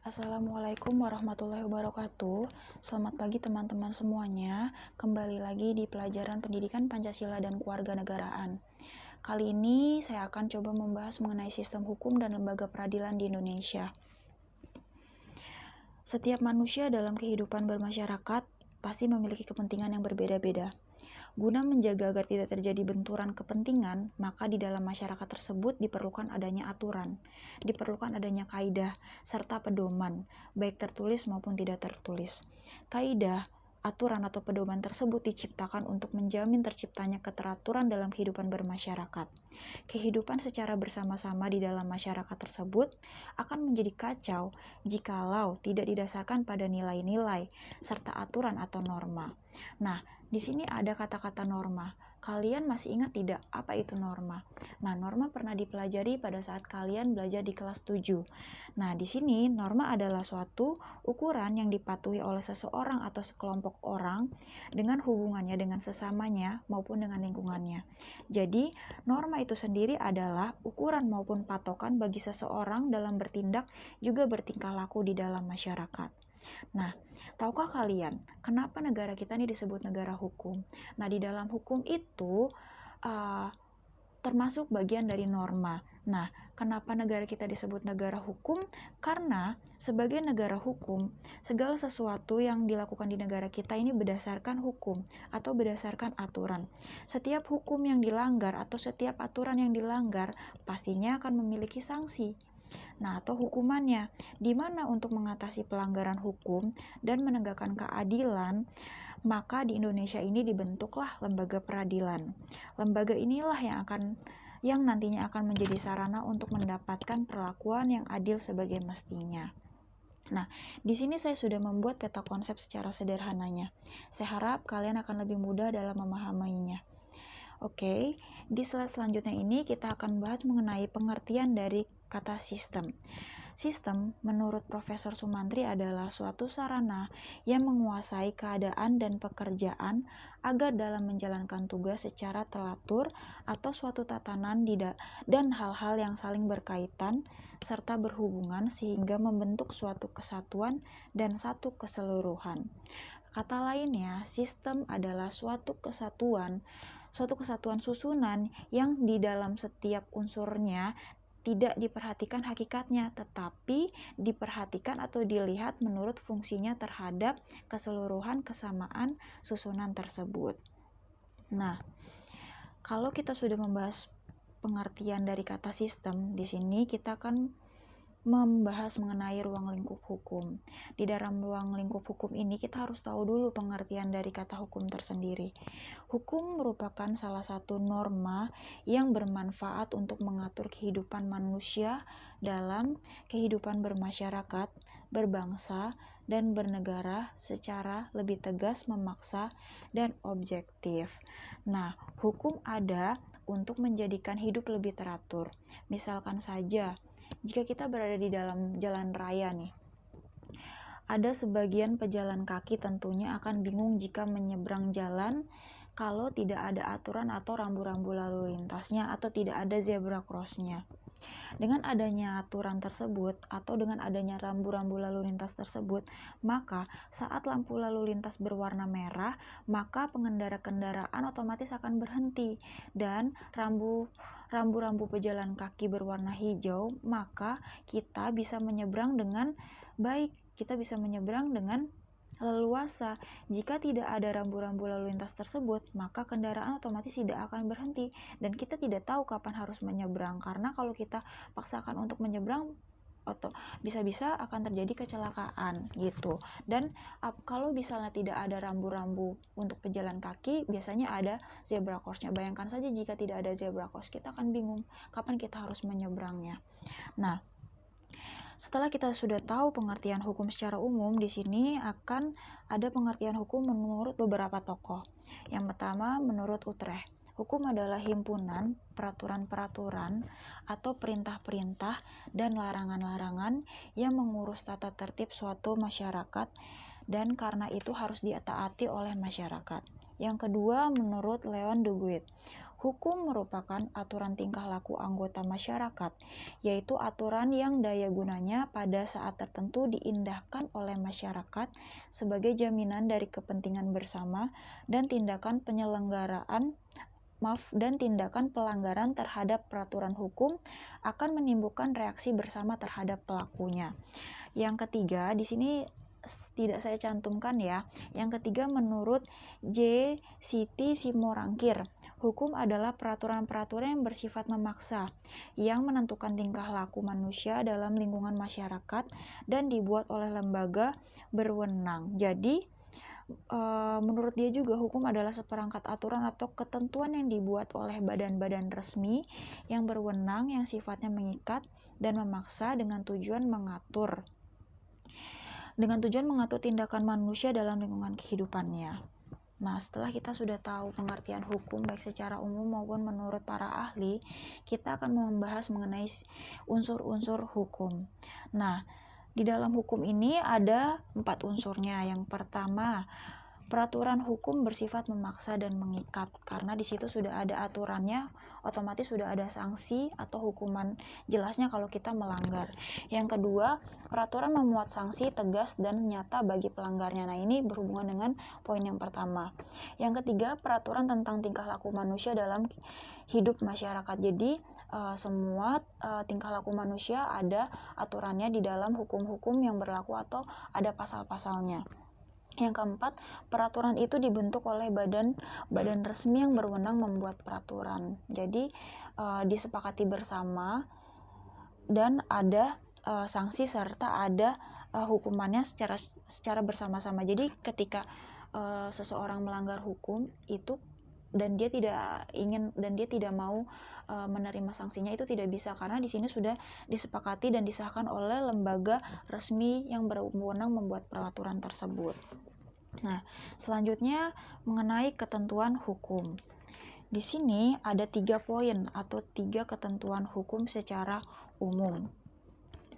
Assalamualaikum warahmatullahi wabarakatuh. Selamat pagi teman-teman semuanya. Kembali lagi di pelajaran pendidikan Pancasila dan Kewarganegaraan. Kali ini saya akan coba membahas mengenai sistem hukum dan lembaga peradilan di Indonesia. Setiap manusia dalam kehidupan bermasyarakat pasti memiliki kepentingan yang berbeda-beda. Guna menjaga agar tidak terjadi benturan kepentingan, maka di dalam masyarakat tersebut diperlukan adanya aturan, diperlukan adanya kaidah, serta pedoman, baik tertulis maupun tidak tertulis. Kaidah, aturan atau pedoman tersebut diciptakan untuk menjamin terciptanya keteraturan dalam kehidupan bermasyarakat. Kehidupan secara bersama-sama di dalam masyarakat tersebut akan menjadi kacau jikalau tidak didasarkan pada nilai-nilai serta aturan atau norma. Nah, di sini ada kata-kata norma. Kalian masih ingat tidak apa itu norma? Nah, norma pernah dipelajari pada saat kalian belajar di kelas 7. Nah, di sini norma adalah suatu ukuran yang dipatuhi oleh seseorang atau sekelompok orang dengan hubungannya dengan sesamanya maupun dengan lingkungannya. Jadi, norma itu sendiri adalah ukuran maupun patokan bagi seseorang dalam bertindak juga bertingkah laku di dalam masyarakat. Nah, tahukah kalian kenapa negara kita ini disebut negara hukum? Nah, di dalam hukum itu termasuk bagian dari norma. Nah, kenapa negara kita disebut negara hukum? Karena sebagai negara hukum, segala sesuatu yang dilakukan di negara kita ini berdasarkan hukum atau berdasarkan aturan. Setiap hukum yang dilanggar atau setiap aturan yang dilanggar pastinya akan memiliki sanksi. Nah, atau hukumannya, di mana untuk mengatasi pelanggaran hukum dan menegakkan keadilan, maka di Indonesia ini dibentuklah lembaga peradilan. Lembaga inilah yang nantinya akan menjadi sarana untuk mendapatkan perlakuan yang adil sebagai mestinya. Nah, di sini saya sudah membuat peta konsep secara sederhananya. Saya harap kalian akan lebih mudah dalam memahaminya. Oke, di slide selanjutnya ini kita akan bahas mengenai pengertian dari kata sistem. Sistem, menurut Profesor Sumantri, adalah suatu sarana yang menguasai keadaan dan pekerjaan agar dalam menjalankan tugas secara teratur atau suatu tatanan dan hal-hal yang saling berkaitan serta berhubungan sehingga membentuk suatu kesatuan dan satu keseluruhan. Kata lainnya, sistem adalah suatu kesatuan susunan yang di dalam setiap unsurnya tidak diperhatikan hakikatnya, tetapi diperhatikan atau dilihat menurut fungsinya terhadap keseluruhan kesamaan susunan tersebut. Nah, kalau kita sudah membahas pengertian dari kata sistem, di sini kita akan membahas mengenai ruang lingkup hukum. Di dalam ruang lingkup hukum ini kita harus tahu dulu pengertian dari kata hukum tersendiri. Hukum merupakan salah satu norma yang bermanfaat untuk mengatur kehidupan manusia dalam kehidupan bermasyarakat, berbangsa, dan bernegara secara lebih tegas, memaksa, dan objektif. Nah, hukum ada untuk menjadikan hidup lebih teratur. Misalkan saja, jika kita berada di dalam jalan raya nih, ada sebagian pejalan kaki tentunya akan bingung jika menyeberang jalan kalau tidak ada aturan atau rambu-rambu lalu lintasnya atau tidak ada zebra cross-nya. Dengan adanya aturan tersebut atau dengan adanya rambu-rambu lalu lintas tersebut, maka saat lampu lalu lintas berwarna merah, maka pengendara kendaraan otomatis akan berhenti, dan rambu-rambu pejalan kaki berwarna hijau, maka kita bisa menyeberang dengan baik, kita bisa menyeberang dengan leluasa. Jika tidak ada rambu-rambu lalu lintas tersebut, maka kendaraan otomatis tidak akan berhenti dan kita tidak tahu kapan harus menyeberang, karena kalau kita paksakan untuk menyeberang bisa-bisa akan terjadi kecelakaan gitu. Dan kalau misalnya tidak ada rambu-rambu untuk pejalan kaki, biasanya ada zebra cross-nya. Bayangkan saja jika tidak ada zebra cross, kita akan bingung kapan kita harus menyeberangnya. Nah, setelah kita sudah tahu pengertian hukum secara umum, di sini akan ada pengertian hukum menurut beberapa tokoh. Yang pertama, menurut Utrecht. Hukum adalah himpunan peraturan-peraturan atau perintah-perintah dan larangan-larangan yang mengurus tata tertib suatu masyarakat dan karena itu harus ditaati oleh masyarakat. Yang kedua, menurut Leon de Guet. Hukum merupakan aturan tingkah laku anggota masyarakat, yaitu aturan yang daya gunanya pada saat tertentu diindahkan oleh masyarakat sebagai jaminan dari kepentingan bersama dan tindakan pelanggaran terhadap peraturan hukum akan menimbulkan reaksi bersama terhadap pelakunya. Yang ketiga, di sini tidak saya cantumkan ya. Yang ketiga, menurut J. Siti Simorangkir, hukum adalah peraturan-peraturan yang bersifat memaksa, yang menentukan tingkah laku manusia dalam lingkungan masyarakat dan dibuat oleh lembaga berwenang. Jadi, menurut dia juga hukum adalah seperangkat aturan atau ketentuan yang dibuat oleh badan-badan resmi yang berwenang yang sifatnya mengikat dan memaksa dengan tujuan mengatur tindakan manusia dalam lingkungan kehidupannya. Nah, setelah kita sudah tahu pengertian hukum baik secara umum maupun menurut para ahli, kita akan membahas mengenai unsur-unsur hukum. Nah, di dalam hukum ini ada 4 unsurnya. Yang pertama, peraturan hukum bersifat memaksa dan mengikat, karena di situ sudah ada aturannya, otomatis sudah ada sanksi atau hukuman jelasnya kalau kita melanggar. Yang kedua, peraturan memuat sanksi tegas dan nyata bagi pelanggarnya. Nah, ini berhubungan dengan poin yang pertama. Yang ketiga, peraturan tentang tingkah laku manusia dalam hidup masyarakat. Jadi semua tingkah laku manusia ada aturannya di dalam hukum-hukum yang berlaku atau ada pasal-pasalnya. Yang keempat, peraturan itu dibentuk oleh badan resmi yang berwenang membuat peraturan. Jadi disepakati bersama dan ada sanksi serta ada hukumannya secara bersama-sama. Jadi ketika seseorang melanggar hukum itu dan dia tidak mau menerima sanksinya, itu tidak bisa, karena di sini sudah disepakati dan disahkan oleh lembaga resmi yang berwenang membuat peraturan tersebut. Nah, selanjutnya mengenai ketentuan hukum. Di sini ada 3 poin atau 3 ketentuan hukum secara umum.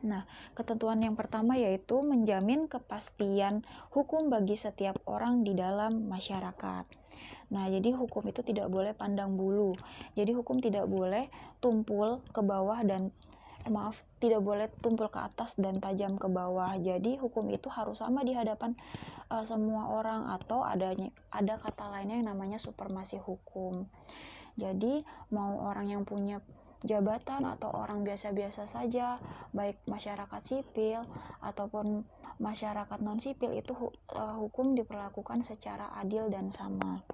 Nah, ketentuan yang pertama yaitu menjamin kepastian hukum bagi setiap orang di dalam masyarakat. Nah, jadi hukum itu tidak boleh pandang bulu. Jadi hukum tidak boleh tumpul ke bawah tidak boleh tumpul ke atas dan tajam ke bawah. Jadi hukum itu harus sama di hadapan semua orang, atau ada kata lainnya yang namanya supremasi hukum. Jadi mau orang yang punya jabatan atau orang biasa-biasa saja, baik masyarakat sipil ataupun masyarakat non-sipil, itu hukum diperlakukan secara adil dan sama.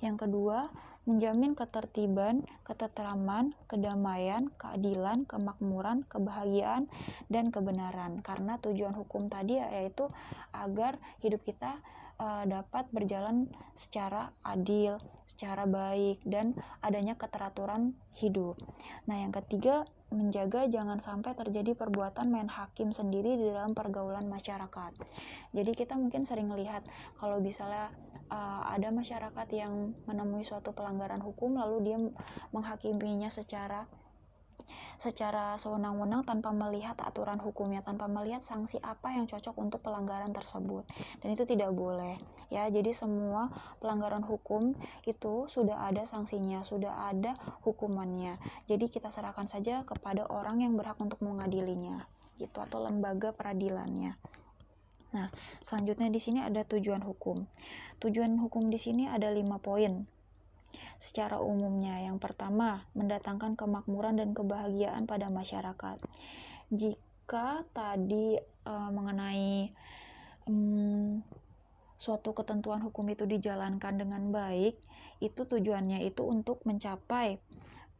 Yang kedua, menjamin ketertiban, ketentraman, kedamaian, keadilan, kemakmuran, kebahagiaan, dan kebenaran. Karena tujuan hukum tadi yaitu agar hidup kita dapat berjalan secara adil, secara baik, dan adanya keteraturan hidup. Nah, yang ketiga, menjaga jangan sampai terjadi perbuatan main hakim sendiri di dalam pergaulan masyarakat. Jadi kita mungkin sering lihat kalau misalnya ada masyarakat yang menemui suatu pelanggaran hukum lalu dia menghakiminya secara sewenang-wenang tanpa melihat aturan hukumnya, tanpa melihat sanksi apa yang cocok untuk pelanggaran tersebut. Dan itu tidak boleh ya. Jadi semua pelanggaran hukum itu sudah ada sanksinya, sudah ada hukumannya. Jadi kita serahkan saja kepada orang yang berhak untuk mengadilinya gitu, atau lembaga peradilannya. Nah, selanjutnya di sini ada tujuan hukum. Tujuan hukum di sini ada 5 poin. Secara umumnya, yang pertama, mendatangkan kemakmuran dan kebahagiaan pada masyarakat. Jika tadi mengenai suatu ketentuan hukum itu dijalankan dengan baik, itu tujuannya itu untuk mencapai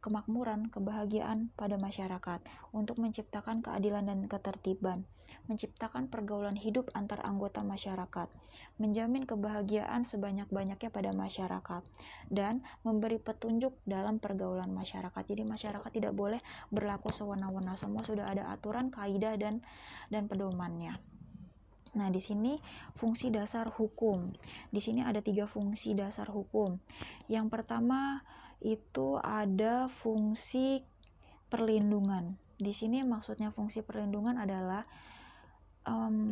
kemakmuran, kebahagiaan pada masyarakat, untuk menciptakan keadilan dan ketertiban, menciptakan pergaulan hidup antar anggota masyarakat, menjamin kebahagiaan sebanyak-banyaknya pada masyarakat, dan memberi petunjuk dalam pergaulan masyarakat. Jadi masyarakat tidak boleh berlaku sewenang-wenang, semua sudah ada aturan, kaidah, dan pedomannya. Nah, di sini fungsi dasar hukum. Di sini ada 3 fungsi dasar hukum. Yang pertama itu ada fungsi perlindungan. Di sini maksudnya fungsi perlindungan adalah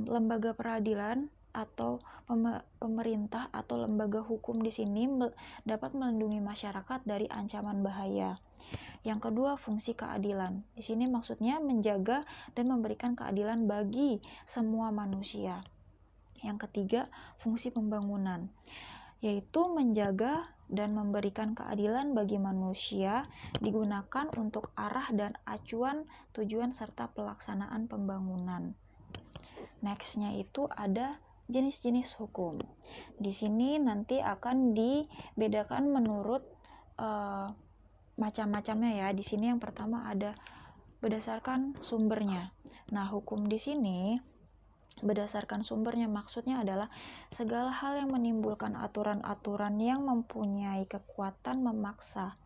lembaga peradilan atau pemerintah atau lembaga hukum di sini dapat melindungi masyarakat dari ancaman bahaya. Yang kedua, fungsi keadilan. Di sini maksudnya menjaga dan memberikan keadilan bagi semua manusia. Yang ketiga, fungsi pembangunan, yaitu menjaga dan memberikan keadilan bagi manusia, digunakan untuk arah dan acuan tujuan serta pelaksanaan pembangunan. Nextnya itu ada jenis-jenis hukum. Di sini nanti akan dibedakan menurut macam-macamnya ya. Di sini yang pertama ada berdasarkan sumbernya. Nah, hukum di sini berdasarkan sumbernya maksudnya adalah segala hal yang menimbulkan aturan-aturan yang mempunyai kekuatan memaksa.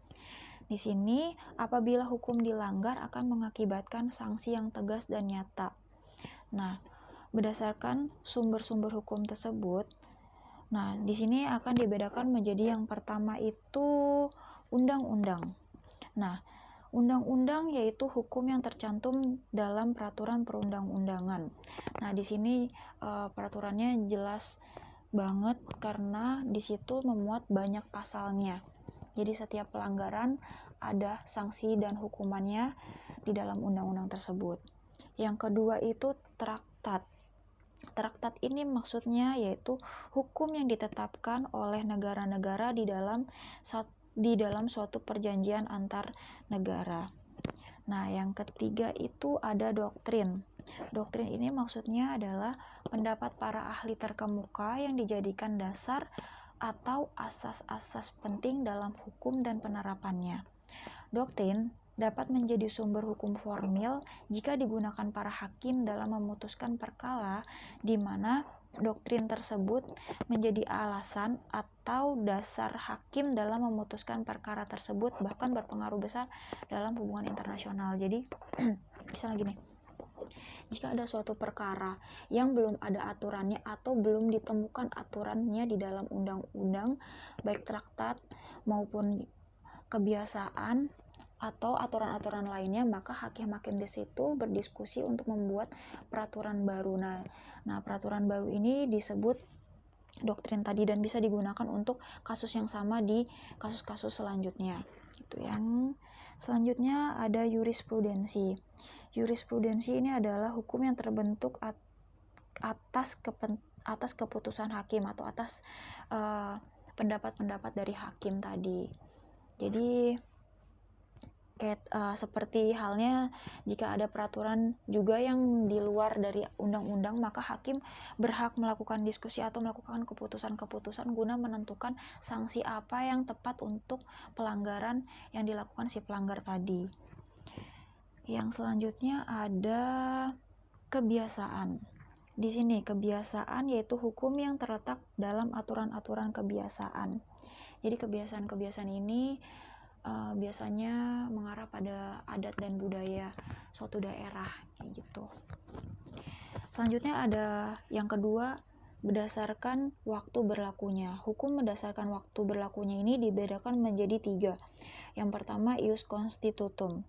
Di sini apabila hukum dilanggar akan mengakibatkan sanksi yang tegas dan nyata. Nah, berdasarkan sumber-sumber hukum tersebut, nah di sini akan dibedakan menjadi yang pertama itu undang-undang. Nah, undang-undang yaitu hukum yang tercantum dalam peraturan perundang-undangan. Nah, di sini peraturannya jelas banget karena di situ memuat banyak pasalnya. Jadi setiap pelanggaran ada sanksi dan hukumannya di dalam undang-undang tersebut. Yang kedua itu traktat. Traktat ini maksudnya yaitu hukum yang ditetapkan oleh negara-negara di dalam suatu perjanjian antar negara. Nah, yang ketiga itu ada doktrin. Doktrin ini maksudnya adalah pendapat para ahli terkemuka yang dijadikan dasar atau asas-asas penting dalam hukum dan penerapannya. Doktrin dapat menjadi sumber hukum formil jika digunakan para hakim dalam memutuskan perkara di mana doktrin tersebut menjadi alasan atau dasar hakim dalam memutuskan perkara tersebut, bahkan berpengaruh besar dalam hubungan internasional. Jadi misalnya gini, jika ada suatu perkara yang belum ada aturannya atau belum ditemukan aturannya di dalam undang-undang, baik traktat maupun kebiasaan atau aturan-aturan lainnya, maka hakim-hakim di situ berdiskusi untuk membuat peraturan baru. Nah, peraturan baru ini disebut doktrin tadi dan bisa digunakan untuk kasus yang sama di kasus-kasus selanjutnya. Itu yang selanjutnya ada jurisprudensi. Jurisprudensi ini adalah hukum yang terbentuk atas keputusan hakim atau atas pendapat-pendapat dari hakim tadi. Jadi seperti halnya jika ada peraturan juga yang di luar dari undang-undang, maka hakim berhak melakukan diskusi atau melakukan keputusan-keputusan guna menentukan sanksi apa yang tepat untuk pelanggaran yang dilakukan si pelanggar tadi. Yang selanjutnya ada kebiasaan. Di sini kebiasaan yaitu hukum yang terletak dalam aturan-aturan kebiasaan. Jadi kebiasaan-kebiasaan ini biasanya mengarah pada adat dan budaya suatu daerah kayak gitu. Selanjutnya ada yang kedua, berdasarkan waktu berlakunya. Hukum berdasarkan waktu berlakunya ini dibedakan menjadi 3. Yang pertama, ius constitutum.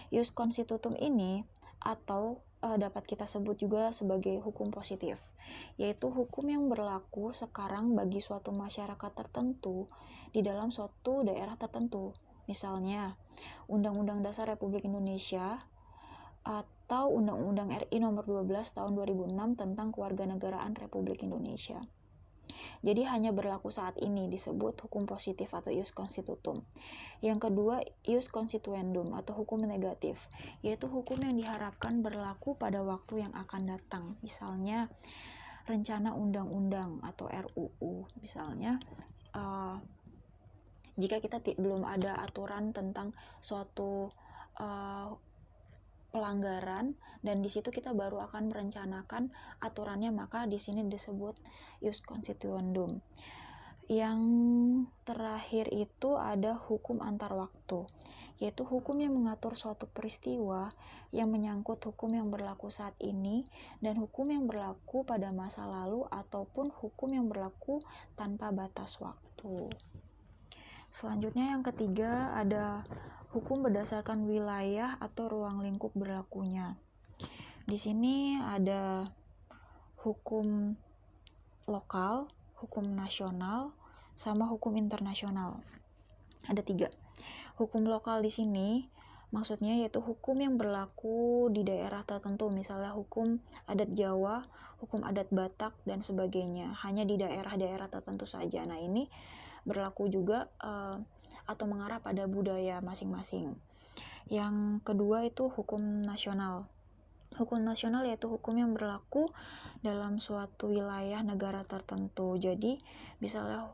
Ius constitutum ini atau dapat kita sebut juga sebagai hukum positif, yaitu hukum yang berlaku sekarang bagi suatu masyarakat tertentu di dalam suatu daerah tertentu. Misalnya, Undang-Undang Dasar Republik Indonesia atau Undang-Undang RI Nomor 12 Tahun 2006 tentang Kewarganegaraan Republik Indonesia. Jadi hanya berlaku saat ini disebut hukum positif atau ius constitutum. Yang kedua, ius constituendum atau hukum negatif, yaitu hukum yang diharapkan berlaku pada waktu yang akan datang. Misalnya, rencana undang-undang atau RUU. Misalnya, jika kita belum ada aturan tentang suatu pelanggaran dan di situ kita baru akan merencanakan aturannya, maka di sini disebut ius constituendum. Yang terakhir itu ada hukum antar waktu, yaitu hukum yang mengatur suatu peristiwa yang menyangkut hukum yang berlaku saat ini dan hukum yang berlaku pada masa lalu ataupun hukum yang berlaku tanpa batas waktu. Selanjutnya yang ketiga ada hukum berdasarkan wilayah atau ruang lingkup berlakunya. Di sini ada hukum lokal, hukum nasional, sama hukum internasional. Ada 3. Hukum lokal di sini maksudnya yaitu hukum yang berlaku di daerah tertentu, misalnya hukum adat Jawa, hukum adat Batak, dan sebagainya, hanya di daerah-daerah tertentu saja. Nah, ini berlaku juga atau mengarah pada budaya masing-masing. Yang kedua itu hukum nasional. Hukum nasional yaitu hukum yang berlaku dalam suatu wilayah negara tertentu. Jadi, misalnya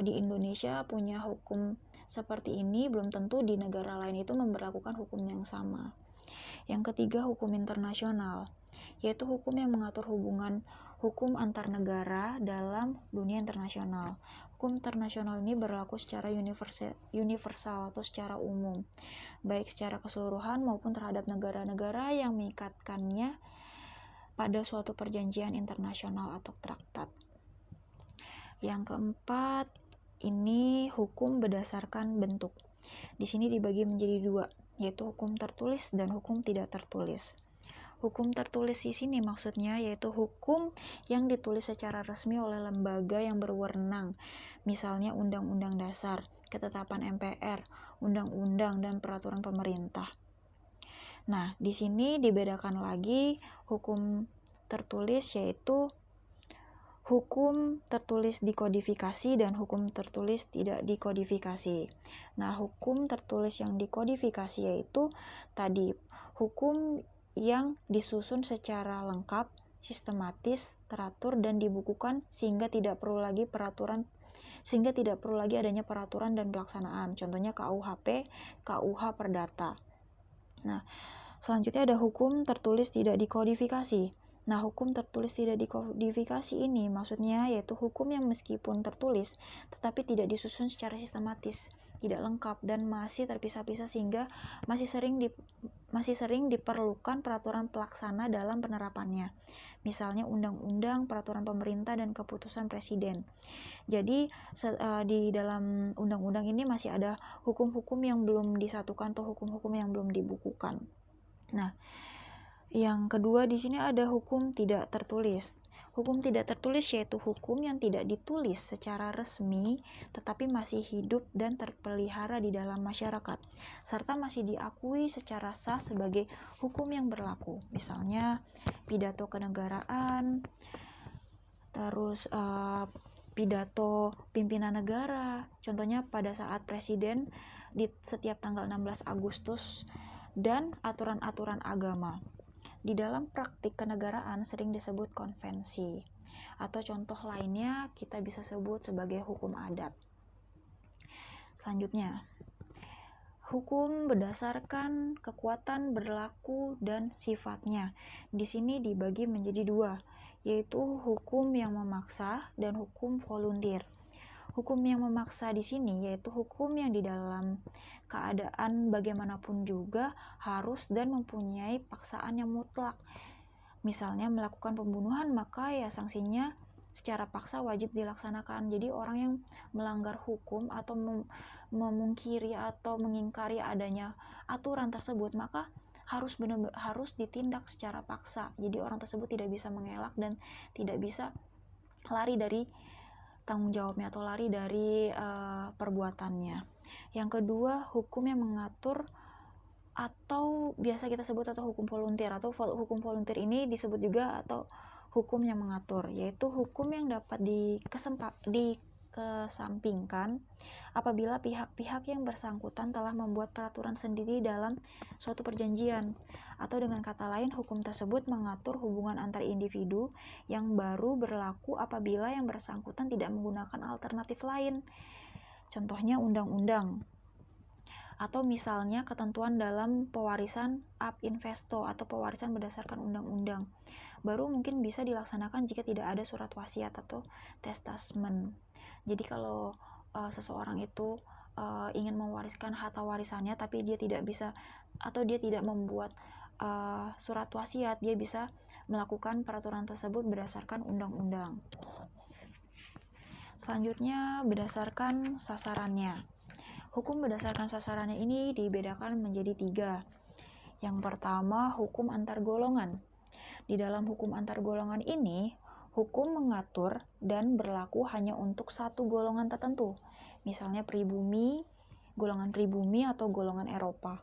di Indonesia punya hukum seperti ini, belum tentu di negara lain itu memberlakukan hukum yang sama. Yang ketiga, hukum internasional, yaitu hukum yang mengatur hubungan hukum antar negara dalam dunia internasional. Hukum internasional ini berlaku secara universal atau secara umum, baik secara keseluruhan maupun terhadap negara-negara yang mengikatkannya pada suatu perjanjian internasional atau traktat. Yang keempat, ini hukum berdasarkan bentuk. Di sini dibagi menjadi 2, yaitu hukum tertulis dan hukum tidak tertulis. Hukum tertulis di sini maksudnya yaitu hukum yang ditulis secara resmi oleh lembaga yang berwenang, misalnya Undang-Undang Dasar, ketetapan MPR, undang-undang, dan peraturan pemerintah. Nah, di sini dibedakan lagi hukum tertulis, yaitu hukum tertulis dikodifikasi dan hukum tertulis tidak dikodifikasi. Nah, hukum tertulis yang dikodifikasi yaitu tadi hukum yang disusun secara lengkap, sistematis, teratur, dan dibukukan sehingga tidak perlu lagi adanya peraturan dan pelaksanaan. Contohnya KUHP, KUH Perdata. Nah, selanjutnya ada hukum tertulis tidak dikodifikasi. Nah, hukum tertulis tidak dikodifikasi ini maksudnya yaitu hukum yang meskipun tertulis tetapi tidak disusun secara sistematis, tidak lengkap, dan masih terpisah-pisah sehingga masih sering diperlukan peraturan pelaksana dalam penerapannya. Misalnya undang-undang, peraturan pemerintah, dan keputusan presiden. Jadi di dalam undang-undang ini masih ada hukum-hukum yang belum disatukan atau hukum-hukum yang belum dibukukan. Nah, yang kedua di sini ada hukum tidak tertulis. Hukum tidak tertulis yaitu hukum yang tidak ditulis secara resmi tetapi masih hidup dan terpelihara di dalam masyarakat serta masih diakui secara sah sebagai hukum yang berlaku. Misalnya pidato kenegaraan, terus pidato pimpinan negara, contohnya pada saat presiden di setiap tanggal 16 Agustus, dan aturan-aturan agama. Di dalam praktik kenegaraan sering disebut konvensi, atau contoh lainnya kita bisa sebut sebagai hukum adat. Selanjutnya, hukum berdasarkan kekuatan berlaku dan sifatnya. Di sini dibagi menjadi 2, yaitu hukum yang memaksa dan hukum volunteer. Hukum yang memaksa di sini yaitu hukum yang di dalam keadaan bagaimanapun juga harus dan mempunyai paksaan yang mutlak. Misalnya melakukan pembunuhan, maka ya sanksinya secara paksa wajib dilaksanakan. Jadi orang yang melanggar hukum atau memungkiri atau mengingkari adanya aturan tersebut, maka harus ditindak secara paksa. Jadi orang tersebut tidak bisa mengelak dan tidak bisa lari dari tanggung jawabnya atau lari dari perbuatannya. Yang kedua, hukum yang mengatur atau biasa kita sebut atau hukum volunteer, atau hukum volunteer ini disebut juga atau hukum yang mengatur, yaitu hukum yang dapat dikesampingkan apabila pihak-pihak yang bersangkutan telah membuat peraturan sendiri dalam suatu perjanjian, atau dengan kata lain hukum tersebut mengatur hubungan antar individu yang baru berlaku apabila yang bersangkutan tidak menggunakan alternatif lain. Contohnya undang-undang, atau misalnya ketentuan dalam pewarisan ab investo atau pewarisan berdasarkan undang-undang, baru mungkin bisa dilaksanakan jika tidak ada surat wasiat atau testament. Jadi kalau seseorang itu ingin mewariskan harta warisannya tapi dia tidak bisa atau dia tidak membuat surat wasiat, dia bisa melakukan peraturan tersebut berdasarkan undang-undang. Selanjutnya berdasarkan sasarannya. Hukum berdasarkan sasarannya ini dibedakan menjadi 3. Yang pertama, hukum antar golongan. Di dalam hukum antar golongan ini, hukum mengatur dan berlaku hanya untuk satu golongan tertentu, misalnya pribumi, golongan pribumi atau golongan Eropa.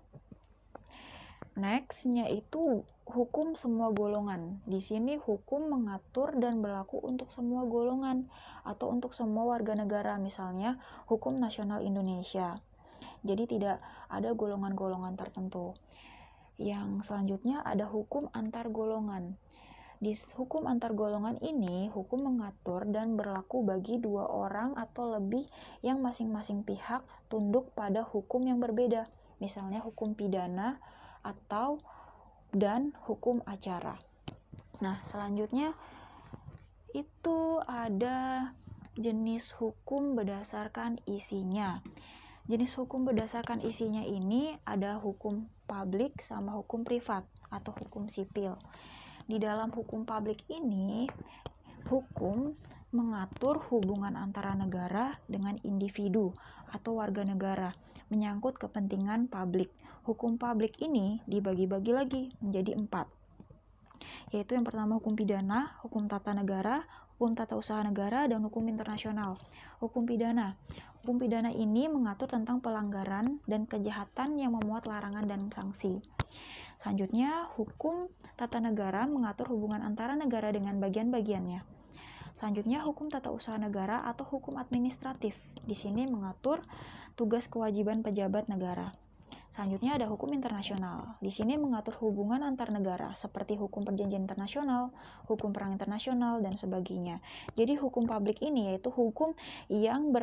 Next-nya itu hukum semua golongan. Di sini hukum mengatur dan berlaku untuk semua golongan atau untuk semua warga negara, misalnya hukum nasional Indonesia. Jadi tidak ada golongan-golongan tertentu. Yang selanjutnya ada hukum antar golongan. Di hukum antar golongan ini, hukum mengatur dan berlaku bagi dua orang atau lebih yang masing-masing pihak tunduk pada hukum yang berbeda, misalnya hukum pidana atau dan hukum acara. Nah, selanjutnya itu ada jenis hukum berdasarkan isinya. Jenis hukum berdasarkan isinya ini ada hukum publik sama hukum privat atau hukum sipil. Di dalam hukum publik ini, hukum mengatur hubungan antara negara dengan individu atau warga negara, menyangkut kepentingan publik. Hukum publik ini dibagi-bagi lagi menjadi 4, yaitu yang pertama hukum pidana, hukum tata negara, hukum tata usaha negara, dan hukum internasional. Hukum pidana. Hukum pidana ini mengatur tentang pelanggaran dan kejahatan yang memuat larangan dan sanksi. Selanjutnya, hukum tata negara mengatur hubungan antara negara dengan bagian-bagiannya. Selanjutnya, hukum tata usaha negara atau hukum administratif. Di sini mengatur tugas kewajiban pejabat negara. Selanjutnya ada hukum internasional. Di sini mengatur hubungan antar negara seperti hukum perjanjian internasional, hukum perang internasional, dan sebagainya. Jadi hukum publik ini yaitu hukum yang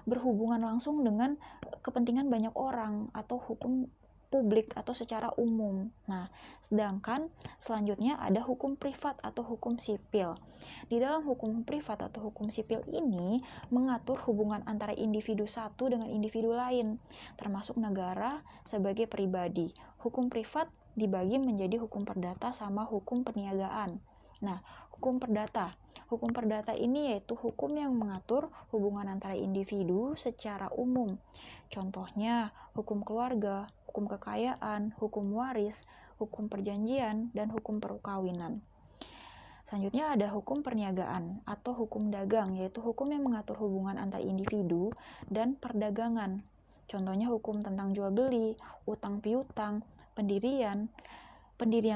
berhubungan langsung dengan kepentingan banyak orang atau hukum publik atau secara umum. Nah, sedangkan selanjutnya ada hukum privat atau hukum sipil. Di dalam hukum privat atau hukum sipil ini mengatur hubungan antara individu satu dengan individu lain, termasuk negara sebagai pribadi. Hukum privat dibagi menjadi hukum perdata sama hukum perniagaan. Nah, hukum perdata. Hukum perdata ini yaitu hukum yang mengatur hubungan antara individu secara umum. Contohnya, hukum keluarga, hukum kekayaan, hukum waris, hukum perjanjian, dan hukum perkawinan. Selanjutnya ada hukum perniagaan atau hukum dagang, yaitu hukum yang mengatur hubungan antar individu dan perdagangan. Contohnya hukum tentang jual beli, utang piutang, pendirian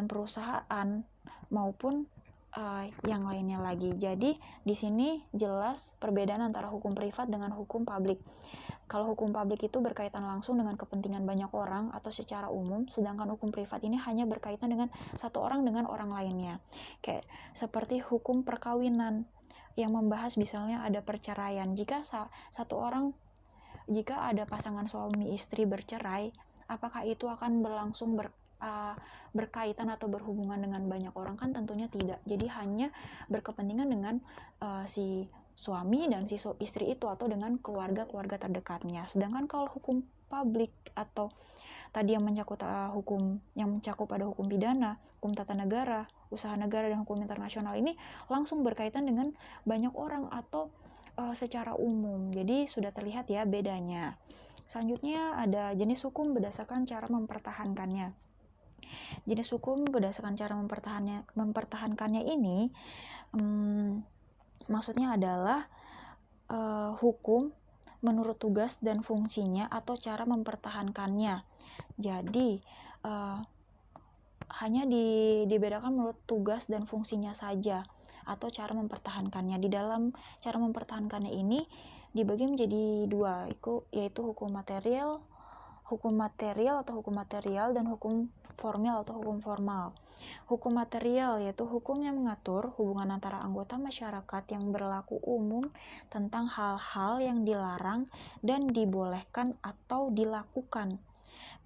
perusahaan, maupun yang lainnya lagi. Jadi di sini jelas perbedaan antara hukum privat dengan hukum publik. Kalau hukum publik itu berkaitan langsung dengan kepentingan banyak orang atau secara umum, sedangkan hukum privat ini hanya berkaitan dengan satu orang dengan orang lainnya. Kayak seperti hukum perkawinan yang membahas misalnya ada perceraian. Jika ada pasangan suami istri bercerai, apakah itu akan berlangsung berkaitan atau berhubungan dengan banyak orang? Kan tentunya tidak. Jadi hanya berkepentingan dengan si suami dan si istri itu atau dengan keluarga-keluarga terdekatnya. Sedangkan kalau hukum publik atau tadi yang mencakup ada hukum pidana, hukum tata negara, usaha negara, dan hukum internasional ini langsung berkaitan dengan banyak orang atau secara umum. Jadi sudah terlihat ya bedanya. Selanjutnya ada jenis hukum berdasarkan cara mempertahankannya. Jenis hukum berdasarkan cara mempertahankannya ini maksudnya adalah hukum menurut tugas dan fungsinya atau cara mempertahankannya. Jadi hanya dibedakan menurut tugas dan fungsinya saja atau cara mempertahankannya. Di dalam cara mempertahankannya ini dibagi menjadi 2, yaitu hukum material atau hukum material, dan hukum formil atau hukum formal. Hukum material yaitu hukum yang mengatur hubungan antara anggota masyarakat yang berlaku umum tentang hal-hal yang dilarang dan dibolehkan atau dilakukan.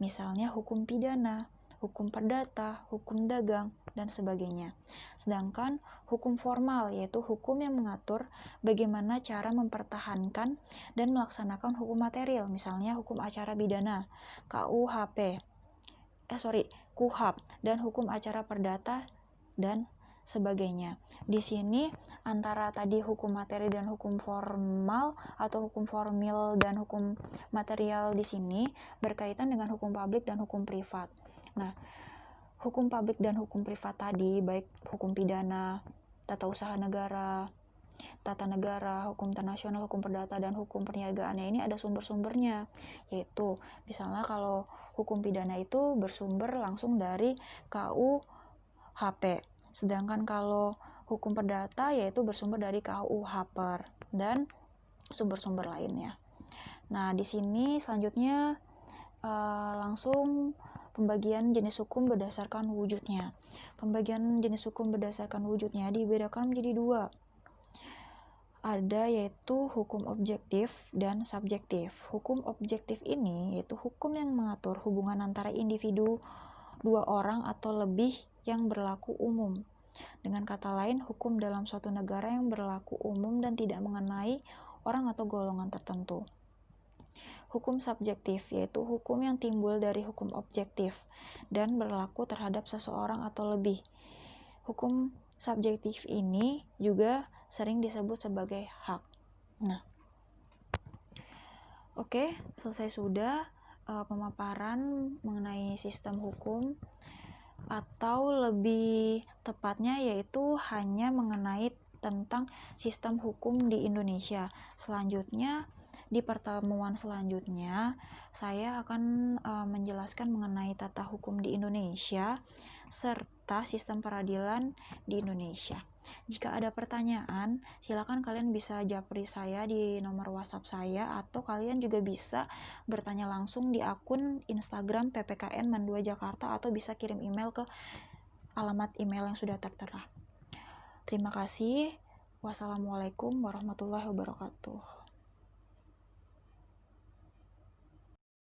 Misalnya hukum pidana, hukum perdata, hukum dagang, dan sebagainya. Sedangkan hukum formal yaitu hukum yang mengatur bagaimana cara mempertahankan dan melaksanakan hukum material, misalnya hukum acara pidana, KUHP, dan hukum acara perdata dan sebagainya. Di sini antara tadi hukum materi dan hukum formal atau hukum formil dan hukum material di sini berkaitan dengan hukum publik dan hukum privat. Nah, hukum publik dan hukum privat tadi, baik hukum pidana, tata usaha negara, tata negara, hukum internasional, hukum perdata, dan hukum perniagaannya ini ada sumber-sumbernya, yaitu misalnya kalau hukum pidana itu bersumber langsung dari KUHP, sedangkan kalau hukum perdata yaitu bersumber dari KUHPER dan sumber-sumber lainnya. Nah, di sini selanjutnya langsung pembagian jenis hukum berdasarkan wujudnya. Pembagian jenis hukum berdasarkan wujudnya dibedakan menjadi dua. Ada yaitu hukum objektif dan subjektif. Hukum objektif ini yaitu hukum yang mengatur hubungan antara individu, dua orang atau lebih yang berlaku umum. Dengan kata lain, hukum dalam suatu negara yang berlaku umum dan tidak mengenai orang atau golongan tertentu. Hukum subjektif yaitu hukum yang timbul dari hukum objektif dan berlaku terhadap seseorang atau lebih. Hukum subjektif ini juga sering disebut sebagai hak. Nah, oke, selesai sudah pemaparan mengenai sistem hukum, atau lebih tepatnya yaitu hanya mengenai tentang sistem hukum di Indonesia. Selanjutnya, di pertemuan selanjutnya, saya akan menjelaskan mengenai tata hukum di Indonesia serta sistem peradilan di Indonesia. Jika ada pertanyaan, silakan kalian bisa japri saya di nomor WhatsApp saya, atau kalian juga bisa bertanya langsung di akun Instagram PPKN Man2 Jakarta, atau bisa kirim email ke alamat email yang sudah tertera. Terima kasih. Wassalamualaikum warahmatullahi wabarakatuh.